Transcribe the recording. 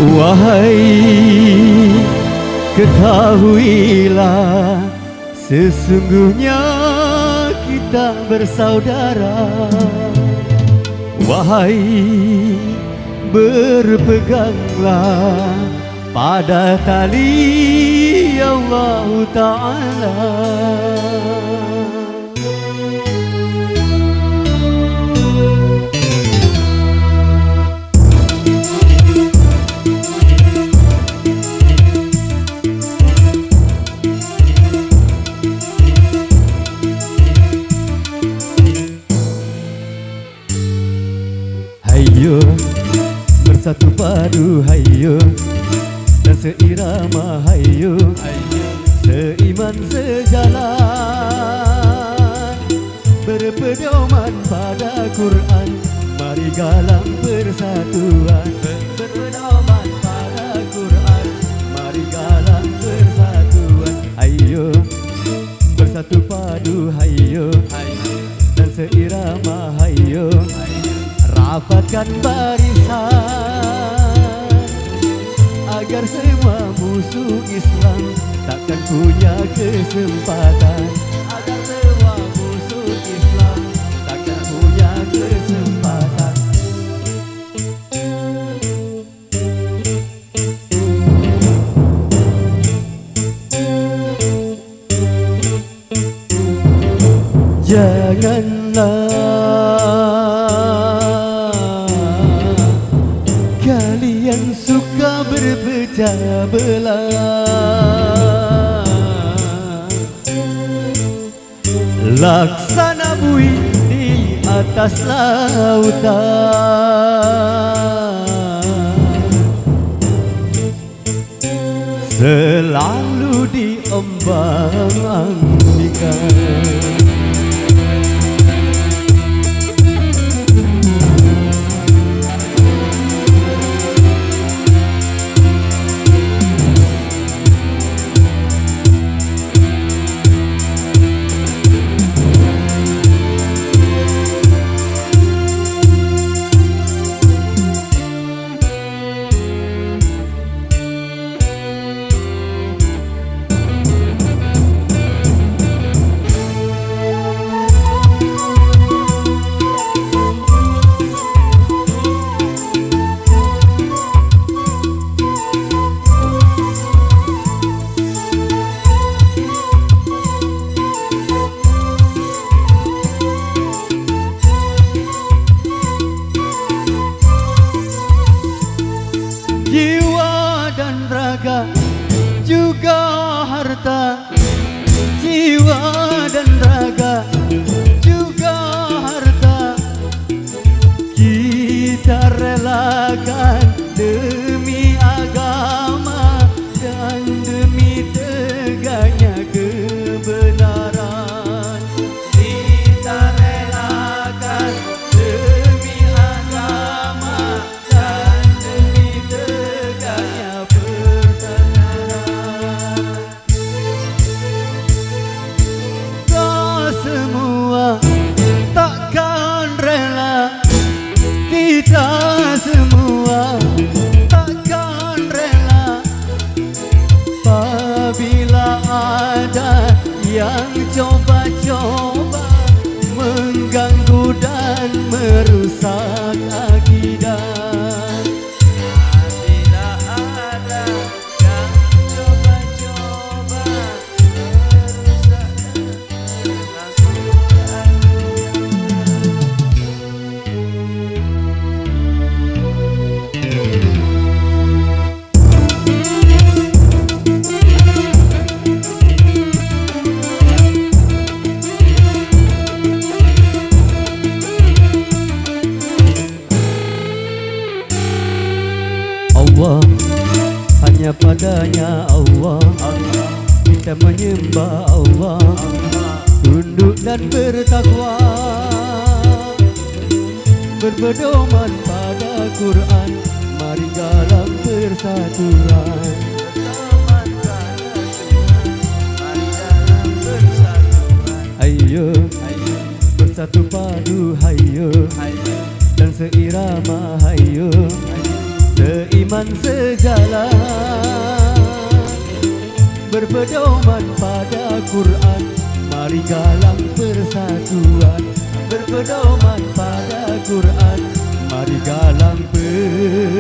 Wahai, ketahuilah sesungguhnya kita bersaudara. Wahai, berpeganglah pada tali Allah Ta'ala. Hayo, bersatu padu hayo, dan seirama hayo, seiman sejalan, berpedoman pada Quran. Mari galang persatuan, berpedoman pada Quran. Mari galang persatuan. Hayo, bersatu padu hayo, dan seirama hayo, rapatkan barisan agar semua musuh Islam takkan punya kesempatan. Agar semua musuh Islam takkan punya kesempatan. Janganlah kalian suka berpecah belah, laksana buih di atas lautan, selalu diombang-ambingkan. Jiwa dan raga juga harta, jiwa dan raga juga harta, kita relakan demi agama dan demi tegaknya kebenaran. Kita relakan demi agama dan demi tegaknya pertenaran. Kau semua takkan rela, kita semua takkan rela, apabila ada yang coba-coba mengganggu dan merusak akidah. Apabila ada yang coba-coba merusak Allah, hanya padanya Allah, kita menyembah Allah, tunduk dan bertakwa, berpedoman pada Quran. Mari galang persatuan, hayo, bersatu padu hayo, dan seirama hayo, seiman iman segala, berpedoman pada Quran, mari galang persatuan. Berpedoman pada Quran, mari galang persatuan.